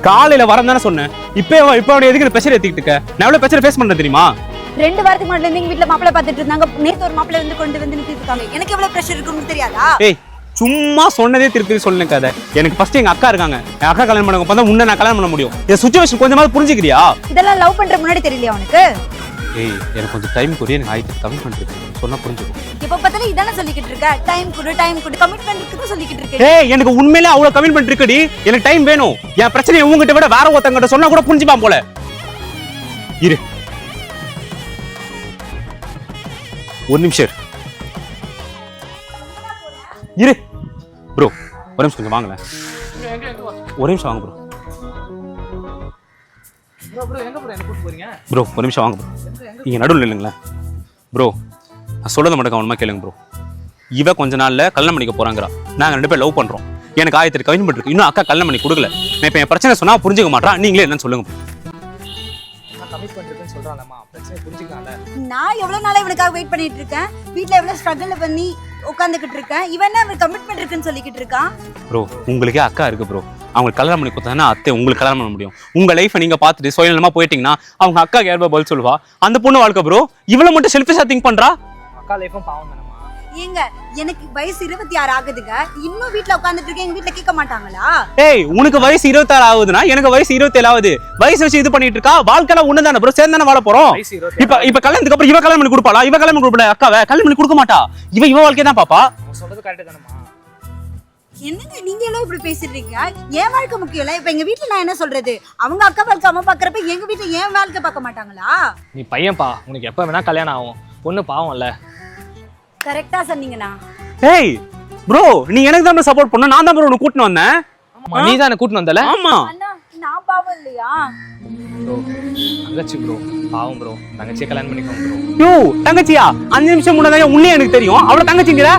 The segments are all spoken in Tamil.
காலையில வரேன் தானே சொன்னேன். இப்போ எதுக்கு பிரஷர் ஏத்திக்கிட்டு இருக்க? நான் எவ்வளவு பிரஷர் ஃபேஸ் பண்றேன் தெரியுமா? 2 வாரத்துக்கு முன்னாடி இருந்து எங்க வீட்ல மாப்பிள்ளை பார்த்துட்டு இருந்தாங்க. நேத்து ஒரு மாப்பிள்ளை வந்து கொண்டு வந்து நிறுத்திருக்காங்க. எனக்கு எவ்வளவு பிரஷர் இருக்குன்னு தெரியாதா? ஏய் சும்மா சொன்னதே திருப்பி சொல்லுங்க கதை. எனக்கு ஃபர்ஸ்ட் எங்க அக்கா இருக்காங்க. என் அக்கா கல்யாணம் பண்ண பார்த்தா உன்னை நான் கல்யாணம் பண்ண முடியும். என் சுச்சுவேஷன் கொஞ்சமாவது புரிஞ்சுக்கிறியா? இதெல்லாம் லவ் பண்ற முன்னாடி தெரியலையா உனக்கு? ஏய் எனக்கு கொஞ்சம் டைம் கொடு. எனக்கு ஆயிட்டு கமிட்மெண்ட் இருக்கு. சொன்னா புரிஞ்சுக்கோ. இப்ப பார்த்தாலும் இதானே சொல்லிக்கிட்டு இருக்க. டைம் கொடு கமிட்மெண்ட் இருக்குன்னு சொல்லிக்கிட்டு இருக்க. ஏய் எனக்கு உண்மையிலே அவ்வளவு கமிட்மெண்ட் இருக்குடி. எனக்கு டைம் வேணும். என் பிரச்சனை உங்ககிட்ட விட வேற ஒருத்தங்கிட்ட சொன்னா கூட புரிஞ்சுப்பான் போல. இரு ஒரு நிமிஷம் இரு ப்ரோ. ஒரு நிமிஷம் கொஞ்சம் வாங்கல. ஒரு நிமிஷம் வாங்க ப்ரோ. ப்ரோ ஒரு நிமிஷம் வாங்க ப்ரோ. இங்க நடுவில் இல்லைங்களா ப்ரோ? நான் சொல்றதை மட்டும் கவனமா கேளுங்க ப்ரோ. இவ கொஞ்ச நாள்ல கல்யாணம் பண்ணிக்க போறாங்கிறா. நாங்க 2 பேரும் லவ் பண்றோம். எனக்கு 1000 கமிட்மெண்ட் இருக்கு. இன்னும் அக்கா கல்யாணம் பண்ணி கொடுக்கல. நான் இப்ப என் பிரச்சனை சொன்னா புரிஞ்சுக்க மாட்டா. நீங்களே என்னன்னு சொல்லுங்க ப்ரோ. நான் எவ்வளவு நாளா இவனுக்காக வெயிட் பண்ணிட்டு இருக்கேன். வீட்ல எவ்வளவு ஸ்ட்ரகிள் பண்ணி உட்கார்ந்துகிட்டு இருக்கேன். இவன் என்ன கமிட்மெண்ட் இருக்குன்னு சொல்லிக்கிட்டு இருக்கான். ப்ரோ உங்களுக்கே அக்கா இருக்கு ப்ரோ. அவங்க கல்யாணம் பண்ணி கொடுத்தாங்கன்னா அத்தை உங்களுக்கு கல்யாணம் பண்ண முடியும். உங்க லைஃப்பை நீங்க பார்த்துட்டு சுயநலமா போயிட்டீங்கன்னா அவங்க அக்கா யாருப்பா பதில் சொல்லுவா? அந்த பொண்ணு வாழ்க்கை ப்ரோ. இவ்வளவு மட்டும் செல்ஃபிஷா திங்க் பண்றா. அக்கா லைஃபும் பாவம் தானம்மா. ஏங்க எனக்கு வயசு 26 ஆகுதுங்க. இன்னும் வீட்ல உட்கார்ந்துட்டு இருக்கேன். எங்க வீட்ல கேட்க மாட்டாங்களா? ஏய் உனக்கு வயசு 26 ஆகுதுன்னா எனக்கு வயசு 27 ஆகுது. வயசு வச்சு இது பண்ணிட்டு இருக்கா. வாழ்க்கையில ஒண்ணு தானே ப்ரோ. சேர்ந்து தானே வாழ போறோம். இப்ப கல்யாணத்துக்கு அப்புறம் இவ கல்யாணம் பண்ணி கொடுப்பாளா? இவ கல்யாணம் பண்ணி கொடுப்பா அக்காவை கல்யாணம் பண்ணி கொடுக்க மாட்டா. இவ வாழ்க்கையை தான் பாப்பா. சொல்றது கரெக்ட் தானம்மா. என்னங்க நீங்க எல்லாம் இப்படி பேசிடுறீங்க? என் வாழ்க்கை முக்கியம் இல்ல. இப்ப எங்க வீட்ல நான் என்ன சொல்றது? அவங்க அக்கா வாழ்க்கை அம்மா பாக்குறப்ப எங்க வீட்ல என் வாழ்க்கை பார்க்க மாட்டாங்களா? நீ பையன்பா, உனக்கு எப்ப வேணா கல்யாணம் ஆகும். பொண்ணு பாவம் இல்ல. கரெக்டா சொன்னீங்கண்ணா. ஏய் ப்ரோ நீ எனக்கு தான் சப்போர்ட் பண்ண. நான் தான் ப்ரோ உன்னை கூட்டிட்டு வந்தேன். நீ தான் என்ன கூட்டிட்டு வந்தல? ஆமா. அண்ணா நான் பாவம் இல்லையா? ப்ரோ தங்கச்சி ப்ரோ பாவம் ப்ரோ. தங்கச்சியை கல்யாணம் பண்ணிக்கோங்க ப்ரோ. யோ தங்கச்சியா? 5 நிமிஷம் முன்னாடி உன்னே எனக்கு தெரியும். அவள தங்கச்சிங்கற?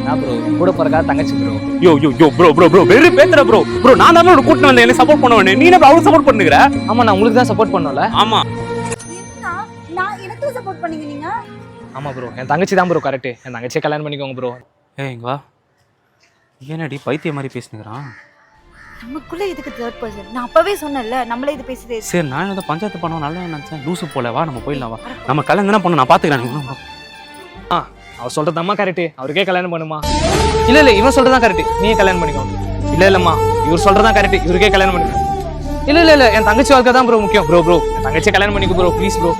நான் ப்ரோ கூட பிறக்கா தங்கச்சி ப்ரோ. யோ ப்ரோ வெரி பேத்ரா ப்ரோ. நான் தான் உன்னை கூட்டிட்டு வந்தேன். எனக்கு சப்போர்ட் பண்ணுவேன். நீ என்ன அவளுக்கு சப்போர்ட் பண்ணுங்கற? ஆமா நான் உங்களுக்கு தான் சப்போர்ட் பண்ணல. ஆமா என்ன நான் எனக்கு சப்போர்ட் பண்ணீங்க நீங்க? ஆமா ப்ரோ என் தங்கச்சி தான் ப்ரோ கரெக்ட். என் தங்கச்சியை கல்யாணம் பண்ணிக்கோங்க ப்ரோ. ஏய் இங்க வா. என்னடி பைத்தியம் மாதிரி பேசுனீங்கறான்? நமக்குள்ள இதுக்கு தேர்ட் பர்சன். நான் அப்பவே சொன்னேன்ல நம்மளே இது பேசுறே. சரி நான் ஏதோ பஞ்சாயத்து பண்ணோம் நல்லா நினைச்சேன். லூசு போல வா நம்ம போயிடலாம் வா. நம்ம கல்யாணம் தான பண்ண நான் பாத்துக்கிறேன். அவர் சொல்றதம்மா கரெக்ட். அவருக்கே கல்யாணம் பண்ணுமா? இல்ல இவன் சொல்றதான் கரெக்ட். நீயே கல்யாணம் பண்ணிக்கோங்க. இல்லம்மா இவர் சொல்றதான் கரெக்ட். இவருக்கே கல்யாணம் பண்ணிக்கோ. இல்ல என் தங்கச்சி வாழ்க்கை தான் ப்ரோ முக்கியம். ப்ரோ என் தங்கச்சியை கல்யாணம் பண்ணிக்கோ ப்ரோ ப்ளீஸ் ப்ரோ.